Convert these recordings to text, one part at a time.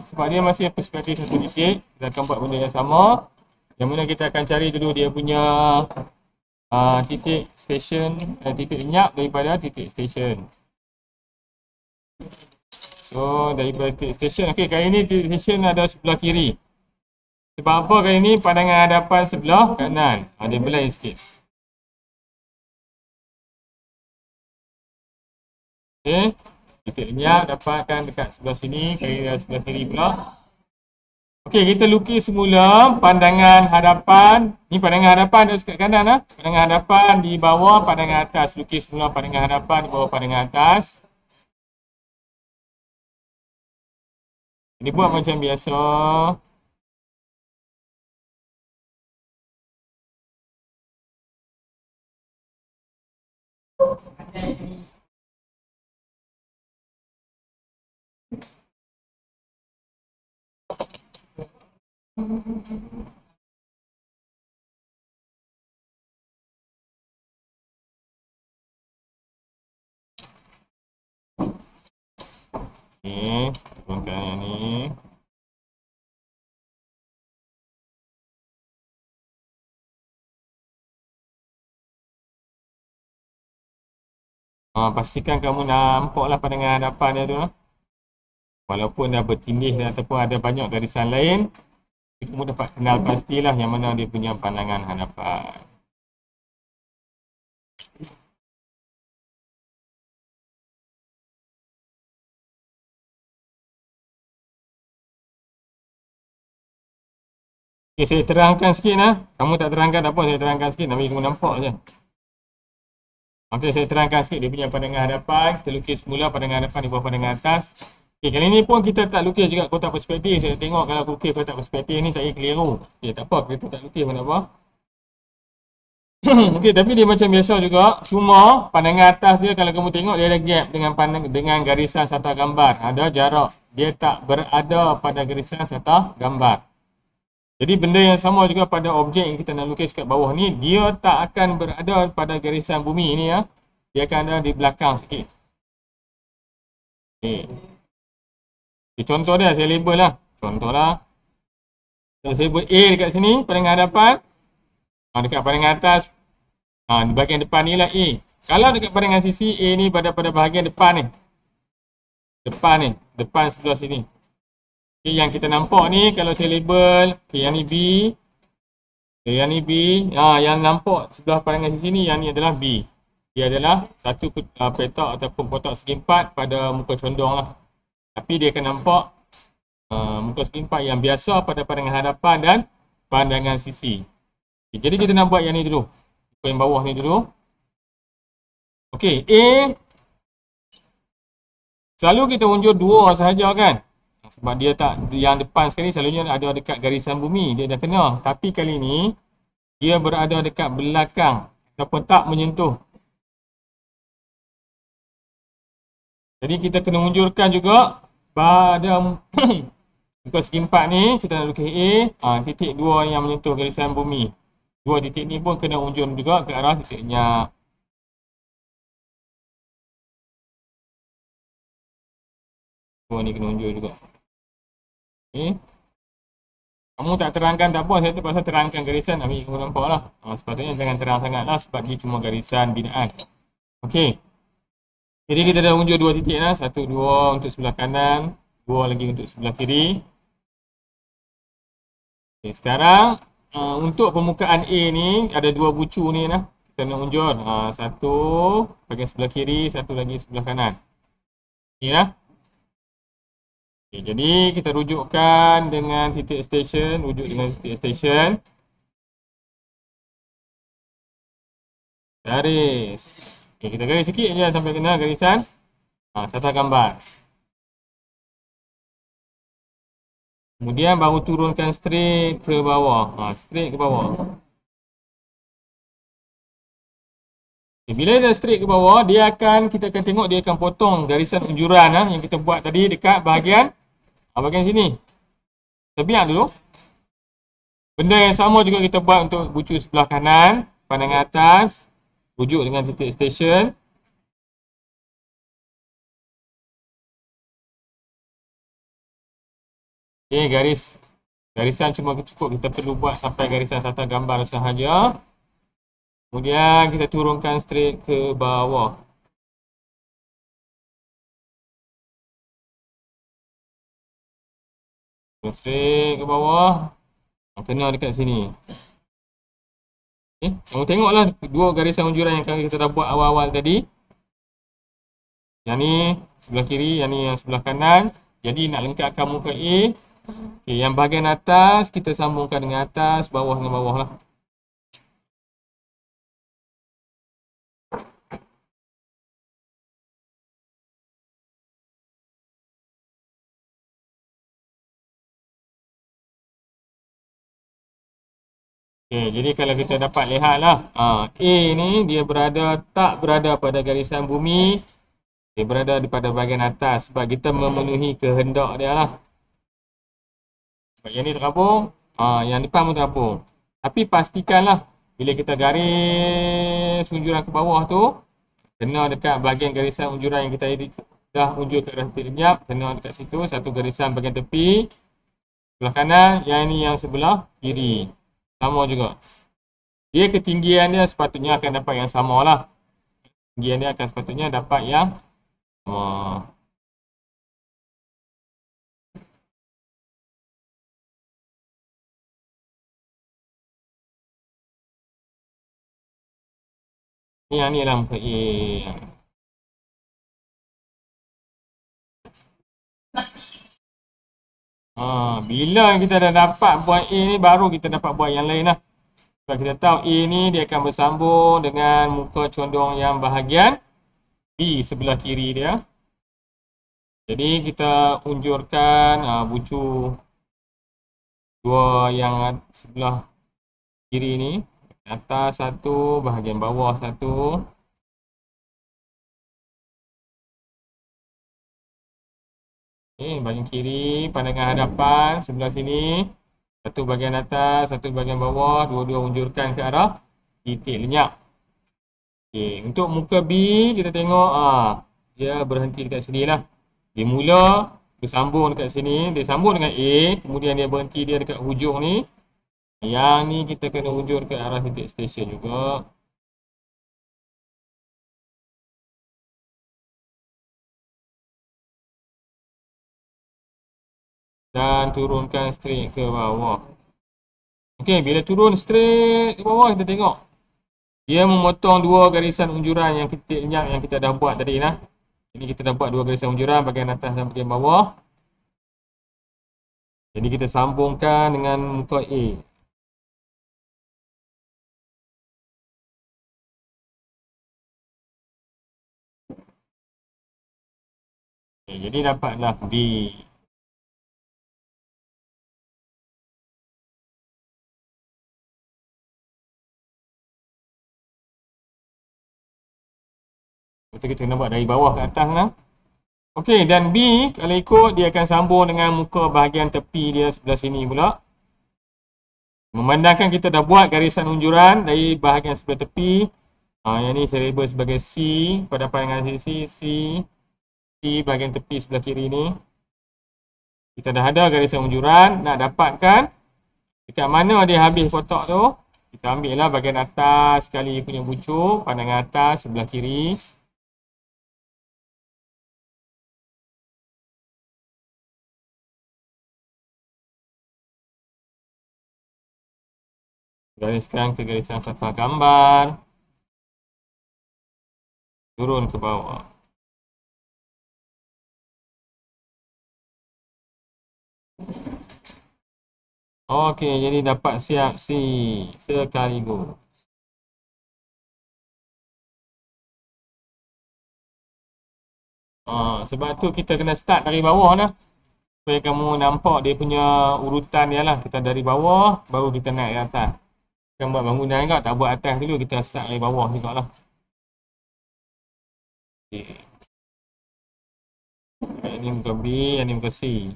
sebab dia masih perspektif satu titik. Kita akan buat benda yang sama. Yang mana kita akan cari dulu dia punya titik station, titik lenyap daripada titik station. So daripada titik station, okey, kali ni titik station ada sebelah kiri. Sebab apa kali ni pandangan hadapan sebelah kanan. Dia belai sikit. Okey, titik lenyap dapatkan dekat sebelah sini, kali ni ada sebelah kiri pula. Okey, kita lukis semula pandangan hadapan. Ni pandangan hadapan ada dekat kanan lah. Pandangan hadapan di bawah pandangan atas. Lukis semula pandangan hadapan di bawah pandangan atas. Ini buat macam biasa. Okey, turunkan yang ni. Pastikan kamu nampaklah pandangan hadapan dia tu lah. Walaupun dah bertindih ataupun ada banyak garisan lain, kamu dapat kenal pastilah yang mana dia punya pandangan hadapan. Okay, saya terangkan sikit lah. Kamu tak terangkan apa, saya terangkan sikit. Nak bagi kamu nampak je. Okay, saya terangkan sikit dia punya pandangan hadapan. Kita lukis semula pandangan hadapan di bawah pandangan atas. Okay, kali ni pun kita tak lukis juga kotak perspektif. Saya tengok kalau aku lukis kotak perspektif ni saya keliru. Okay, tak apa. Kita tak lukis pun tak apa. Okay, tapi dia macam biasa juga. Cuma pandangan atas dia kalau kamu tengok dia ada gap dengan garisan sata gambar. Ada jarak. Dia tak berada pada garisan sata gambar. Jadi benda yang sama juga pada objek yang kita nak lukis kat bawah ni, dia tak akan berada pada garisan bumi ni ya. Dia akan ada di belakang sikit. Okay. Contoh dia saya label lah. Contoh lah. Kalau saya buat A dekat sini, pandangan hadapan. Dekat pandangan atas. Di bahagian depan ni lah A. Kalau dekat pandangan sisi A ni pada bahagian depan ni. Depan ni. Depan sebelah sini. Okay, yang kita nampak ni kalau saya label, okay, yang ni B. Okay, yang ni B. Yang nampak sebelah pandangan sisi ni, yang ni adalah B. Dia adalah satu petak ataupun kotak segi empat pada muka condong lah. Tapi dia akan nampak muka segi empat yang biasa pada pandangan hadapan dan pandangan sisi. Okay, jadi kita nak buat yang ni dulu. Yang bawah ni dulu. Okey, A. Selalu kita unjuk dua sahaja kan. Sebab dia tak, yang depan sekali selalunya ada dekat garisan bumi. Dia dah kena. Tapi kali ni, dia berada dekat belakang. Ataupun tak menyentuh. Jadi kita kena unjurkan juga pada muka segi empat ni. Kita nak lukis A. Titik dua ni yang menyentuh garisan bumi. Dua titik ni pun kena unjur juga ke arah titiknya. Dua ni kena unjur juga. Okay. Kamu tak terangkan tak apa, saya terpaksa terangkan garisan. Ambil kamu nampak lah. Sepatutnya jangan terang sangat lah sebab dia cuma garisan binaan. Okey. Jadi kita dah unjur dua titik lah. Satu, dua untuk sebelah kanan. Dua lagi untuk sebelah kiri. Okay, sekarang untuk permukaan A ni ada dua bucu ni lah. Kita nak unjur. Satu bahagian sebelah kiri, satu lagi sebelah kanan. Ni lah. Okay, jadi kita rujukkan dengan titik station. Rujuk dengan titik station. Garis. Okay, kita garis sikit je sampai kena garisan sata gambar. Kemudian baru turunkan straight ke bawah. Straight ke bawah. Okay, bila dah straight ke bawah, kita akan tengok dia akan potong garisan unjuran yang kita buat tadi dekat bahagian sini. Kita biar dulu. Benda yang sama juga kita buat untuk bucu sebelah kanan. Pandangan atas. Rujuk dengan titik station. Okay, garisan cuma cukup kita perlu buat sampai garisan satu gambar sahaja. Kemudian kita turunkan straight ke bawah. Turun straight ke bawah. Kena dekat sini. Okay. Kamu tengoklah dua garisan unjuran yang kita dah buat awal-awal tadi. Yang ni sebelah kiri, yang ni yang sebelah kanan. Jadi nak lengkapkan muka A. Okay, yang bahagian atas kita sambungkan dengan atas, bawah dengan bawah lah. Okay, jadi kalau kita dapat lihatlah, A ni dia tak berada pada garisan bumi. Dia berada di pada bahagian atas sebab kita memenuhi kehendak dia lah. Sebab yang ni terapung, yang depan pun terapung. Tapi pastikanlah bila kita garis unjuran ke bawah tu, kena dekat bahagian garisan unjuran yang kita dah unjur ke arah titik lenyap, kena dekat situ, satu garisan bahagian tepi. Sebelah kanan, yang ini yang sebelah kiri. Sama juga. Dia ketinggian dia sepatutnya akan dapat yang sama lah. Ketinggian dia akan sepatutnya dapat yang sama. Ni yang ni lah muka A. Bila kita dah dapat buat A ni, baru kita dapat buat yang lain lah. Sebab kita tahu A ni dia akan bersambung dengan muka condong yang bahagian B sebelah kiri dia. Jadi kita unjurkan bucu dua yang sebelah kiri ni. Atas satu, bahagian bawah satu. Bahagian kiri, pandangan hadapan sebelah sini. Satu bahagian atas, satu bahagian bawah. Dua-dua unjurkan ke arah titik lenyap. Untuk muka B, kita tengok dia berhenti dekat sini lah. Dia mula bersambung dekat sini. Dia sambung dengan A. Kemudian dia berhenti dia dekat hujung ni. Yang ni kita kena unjur ke arah titik stesen juga. Dan turunkan straight ke bawah. Okey, bila turun straight ke bawah, kita tengok. Dia memotong dua garisan unjuran yang kita dah buat tadi lah. Jadi kita dah buat dua garisan unjuran bahagian atas dan bahagian bawah. Jadi kita sambungkan dengan muka A. Jadi dapatlah B. Betul, kita kena buat dari bawah ke atas lah. Okey, dan B kalau ikut dia akan sambung dengan muka bahagian tepi dia sebelah sini pula. Memandangkan kita dah buat garisan unjuran dari bahagian sebelah tepi. Yang ni saya label sebagai C pada pandangan sisi C bahagian tepi sebelah kiri ni. Kita dah ada garisan unjuran, nak dapatkan dekat mana dia habis kotak tu. Kita ambil lah bahagian atas sekali punya bucuk, pandangan atas sebelah kiri. Gariskan ke garisan satu gambar. Turun ke bawah. Okey, jadi dapat siap C sekaligus. Sebab tu kita kena start dari bawah dah. Supaya kamu nampak dia punya urutan dia lah. Kita dari bawah, baru kita naik ke atas. Kita buat bangunan juga, tak buat atas dulu. Kita start dari bawah juga lah. Okay. Ini muka B, ini muka C.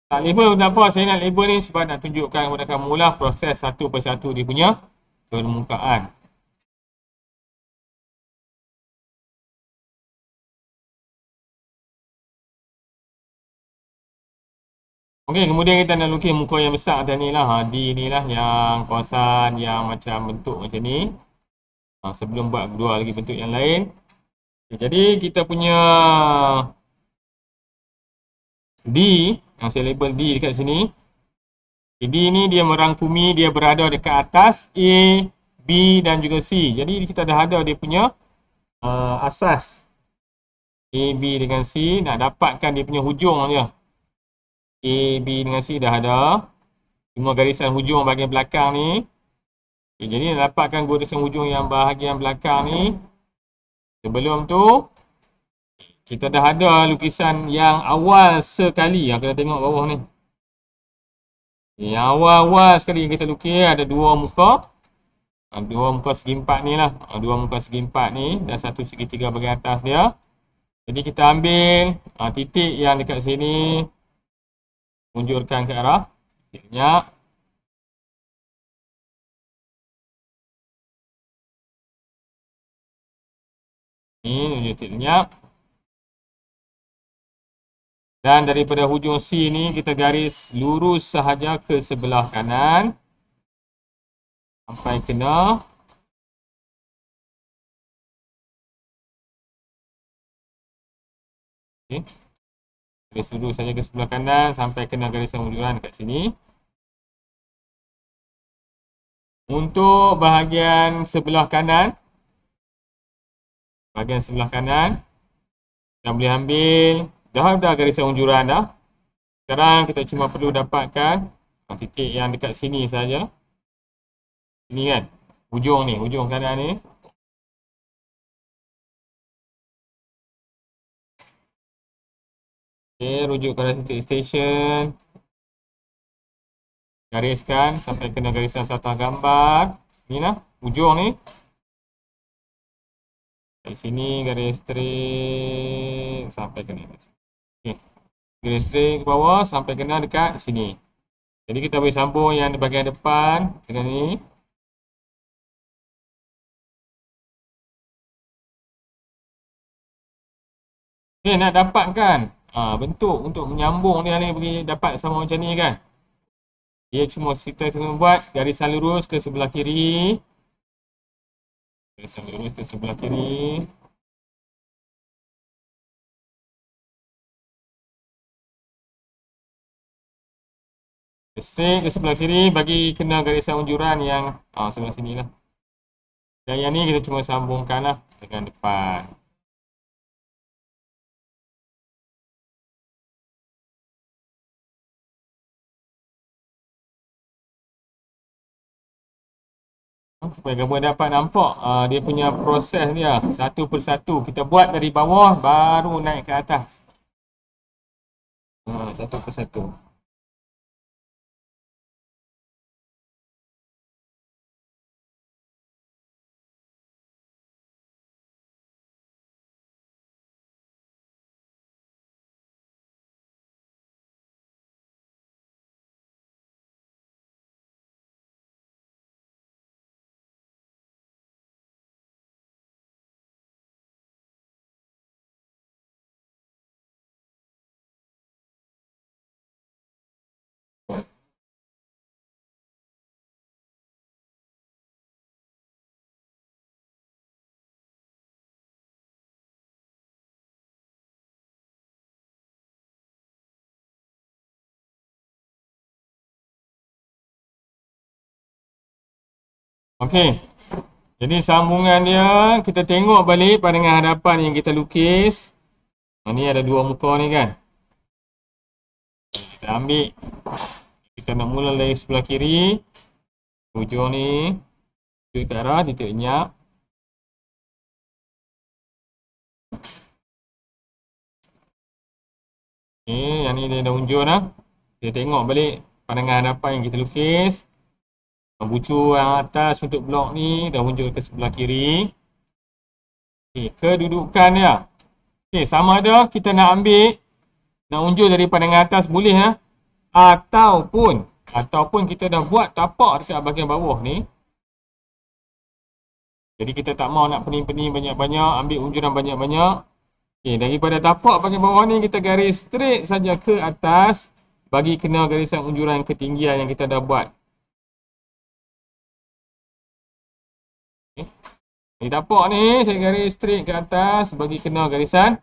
Tak label pun tak apa. Saya nak label ni sebab nak tunjukkan kepada kamu lah proses satu persatu dia punya permukaan. Okey, kemudian kita nak lukis muka yang besar atas ni lah. D ni lah yang kawasan yang macam bentuk macam ni. Sebelum buat dua lagi bentuk yang lain. Okay, jadi kita punya D, yang saya label D dekat sini. D ni dia merangkumi, dia berada dekat atas A, B dan juga C. Jadi kita dah ada dia punya asas. A, B dengan C, nak dapatkan dia punya hujung dia. A, B dengan C dah ada. Semua garisan hujung bahagian belakang ni. Okay, jadi nak dapatkan garisan hujung yang bahagian belakang ni. Sebelum tu, kita dah ada lukisan yang awal sekali. Yang kita tengok bawah ni. Yang awal-awal sekali yang kita lukis ada dua muka. Dua muka segi empat ni lah. Dua muka segi empat ni dan satu segitiga bahagian atas dia. Jadi kita ambil titik yang dekat sini. Munculkan ke arah titik lenyap. Ni tunjuk titik lenyap. Dan daripada hujung C ni kita garis lurus sahaja ke sebelah kanan. Sampai kena. Okay. Garis lurus saja ke sebelah kanan sampai kena garisan munduran dekat sini. Untuk bahagian sebelah kanan. Bahagian sebelah kanan. Kita boleh ambil. Dah ada garisan unjuran dah. Sekarang kita cuma perlu dapatkan titik yang dekat sini saja. Ini kan. Hujung ni. Hujung kanan ni. Okay, rujuk pada titik station. Gariskan sampai kena garisan satah gambar. Ni lah. Hujung ni. Dari sini garis straight sampai kena. Okay. Garis straight ke bawah sampai kena dekat sini. Jadi kita boleh sambung yang di bahagian depan dengan ni. Okay, nak dapatkan bentuk untuk menyambung dia ni bagi dapat sama macam ni kan. Dia cuma kita buat garisan lurus ke sebelah kiri. Garisan lurus ke sebelah kiri. Straight ke sebelah kiri bagi kena garisan unjuran yang sebelah sini lah. Dan yang ni kita cuma sambungkan lah dengan depan. Supaya gambar dapat nampak dia punya proses dia satu persatu. Kita buat dari bawah baru naik ke atas. Satu persatu. Okey. Jadi sambungan dia kita tengok balik pandangan hadapan yang kita lukis. Ni ada dua muka ni kan. Kita ambil. Kita nak mula dari sebelah kiri. Hujung ni. Ke arah titik lenyap. Okey, yang ni dia dah unjur dah. Kita tengok balik pandangan hadapan yang kita lukis. Bucu yang atas untuk blok ni dah muncul ke sebelah kiri. Okay, kedudukan dia. Okay, sama ada kita nak ambil, nak unjuk dari pandangan atas boleh lah. Ataupun kita dah buat tapak dekat bahagian bawah ni. Jadi kita tak mau nak pening-pening banyak-banyak, ambil unjuran banyak-banyak. Okay, daripada tapak bahagian bawah ni kita garis straight saja ke atas. bagi kena garisan unjuran ketinggian yang kita dah buat. Okay. Ni tapak ni saya garis straight ke atas bagi kena garisan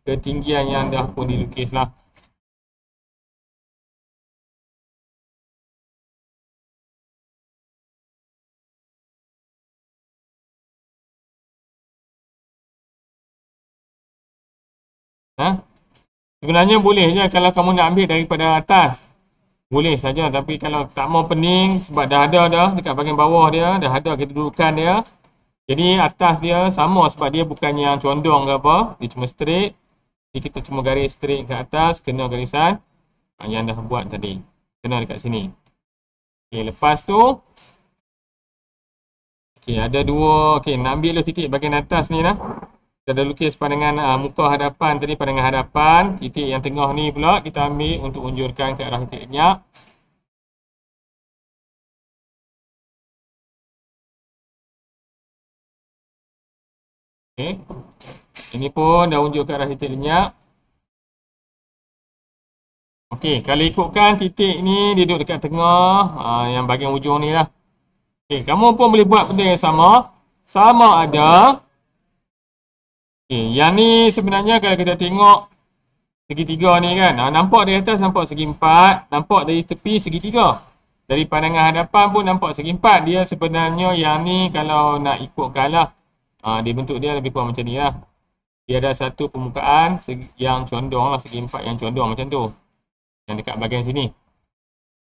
ketinggian yang dah pun dilukis lah. Ha? Sebenarnya boleh je kalau kamu nak ambil daripada atas. Boleh saja, tapi kalau tak mau pening sebab dah ada dah dekat bahagian bawah dia, dah ada kedudukan dia. Jadi atas dia sama sebab dia bukan yang condong ke apa, dia cuma straight. Jadi kita cuma garis straight ke atas, kena garisan yang dah buat tadi. Kena dekat sini. Okey, lepas tu okey, ada dua, okey, nak ambil dulu titik bahagian atas ni lah. Kita dah lukis pandangan muka hadapan tadi, pandangan hadapan. Titik yang tengah ni pula kita ambil untuk unjurkan ke arah titik lenyap. Okey. Ini pun dah unjuk ke arah titik lenyap. Okey, kalau ikutkan titik ni dia duduk dekat tengah, yang bahagian ujung ni lah. Okey, kamu pun boleh buat benda yang sama. Sama ada. Okey, yang ni sebenarnya kalau kita tengok segitiga ni kan, nampak dari atas nampak segi empat, nampak dari tepi segitiga. Dari pandangan hadapan pun nampak segi empat. Dia sebenarnya yang ni kalau nak ikutkan lah, dia bentuk dia lebih kurang macam ni lah. Dia ada satu permukaan yang condong lah, segi empat yang condong macam tu. Yang dekat bahagian sini.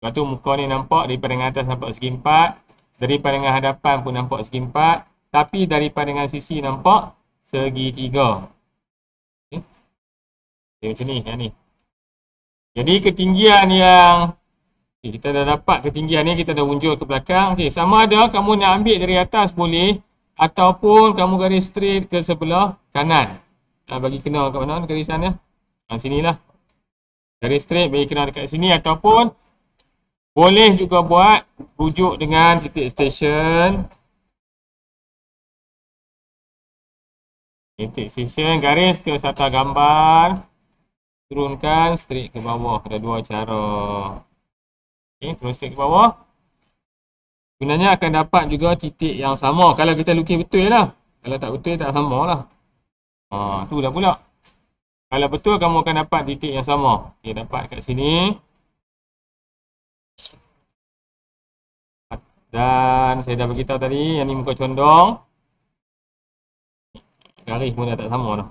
Lepas tu muka ni nampak dari pandangan atas nampak segi empat. Dari pandangan hadapan pun nampak segi empat. Tapi dari pandangan sisi nampak segitiga. Okay. Okay, macam ni, yang ni. Jadi ketinggian yang kita dah dapat ketinggian ni, kita dah unjuk ke belakang. Okey, sama ada kamu nak ambil dari atas boleh ataupun kamu garis straight ke sebelah kanan. Bagi kena kat mana garisan dia? Sinilah. Garis straight bagi kena dekat sini ataupun boleh juga buat rujuk dengan titik station. Titik station garis ke satu gambar. Turunkan straight ke bawah. Ada dua cara. Okey, terus straight ke bawah. Sebenarnya akan dapat juga titik yang sama. Kalau kita lukis betul lah. Kalau tak betul tak sama lah. Tu dah pula. Kalau betul kamu akan dapat titik yang sama. Okey, dapat kat sini. Dan saya dah beritahu tadi yang ni muka condong. Garis pun dah tak sama dah.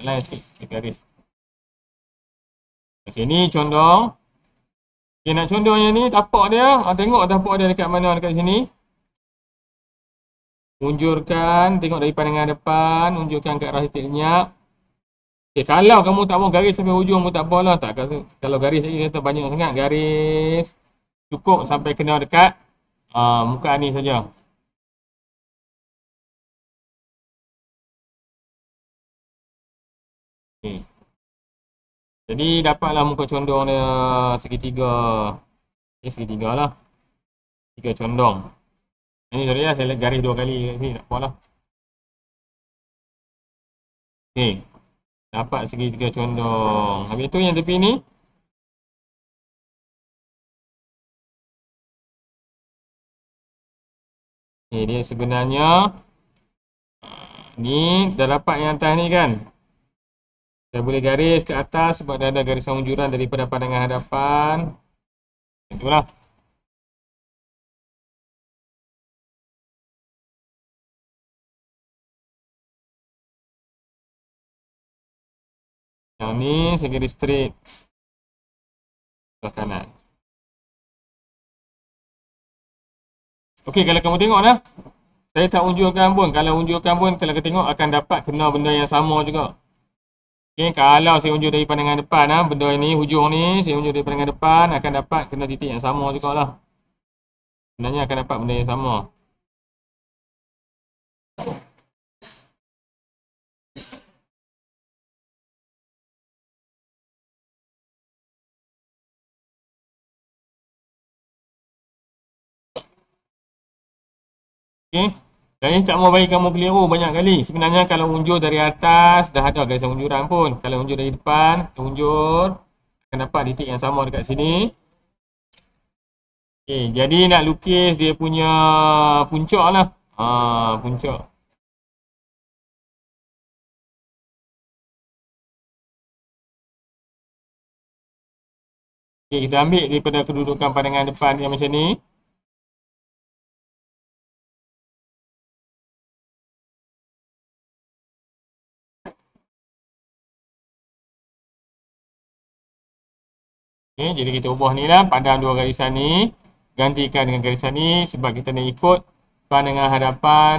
Lain sikit garis. Okey, ni condong. Okey, nak condong yang ni tapak dia. Tengok tapak dia dekat mana dekat sini. Unjurkan, tengok dari pandangan depan, unjurkan ke arah titik lenyap. Okay, kalau kamu tak mau garis sampai hujung pun tak apalah. Tak, kalau garis lagi kata banyak sangat, garis cukup sampai kena dekat muka ni saja. Okay. Jadi dapatlah muka condong dia segitiga. Okay, segitiga lah. Tiga condong. Ini sorry lah, saya garis dua kali kat sini, tak apalah. Okay. Dapat segitiga condong. Habis tu yang tepi ni. Okay, dia sebenarnya ni dah dapat yang atas ni kan. Saya boleh garis ke atas sebab dah ada garisan unjuran daripada pandangan hadapan. Itulah. Yang ni saya garis straight sebelah kanan. Okey, kalau kamu tengok lah. Saya tak unjurkan pun. Kalau unjurkan pun, kalau kita tengok akan dapat kena benda yang sama juga. Okey, kalau saya unjuk dari pandangan depan, benda ini, hujung ni, saya unjuk dari pandangan depan, akan dapat kena titik yang sama juga lah. Sebenarnya akan dapat benda yang sama. Okey. Saya tak mau bagi kamu keliru banyak kali. Sebenarnya kalau unjur dari atas, dah ada garisan unjuran pun. Kalau unjur dari depan, unjur, akan dapat titik yang sama dekat sini. Okay, jadi nak lukis dia punya puncak lah. Puncak. Okay, kita ambil daripada kedudukan pandangan depan yang macam ni. Okay, jadi kita ubah ni lah, pandang dua garisan ni. Gantikan dengan garisan ni sebab kita nak ikut pandangan hadapan.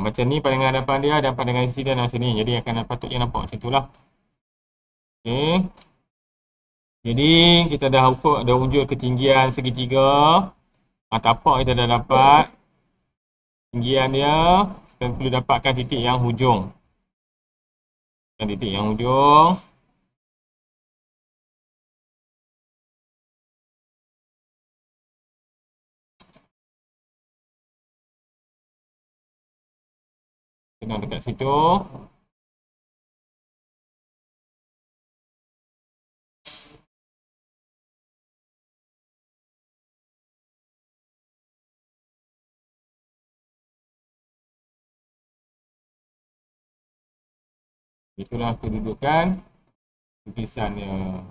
Macam ni pandangan hadapan dia dan pandangan insiden macam ni. Jadi akan patutnya nampak macam tu lah. Okay. Jadi kita dah ukur, dah unjuk ketinggian segitiga. Tapak kita dah dapat. Tinggian dia. Kita perlu dapatkan titik yang hujung. Titik yang hujung. Kena dekat situ. Itulah kedudukan lukisannya.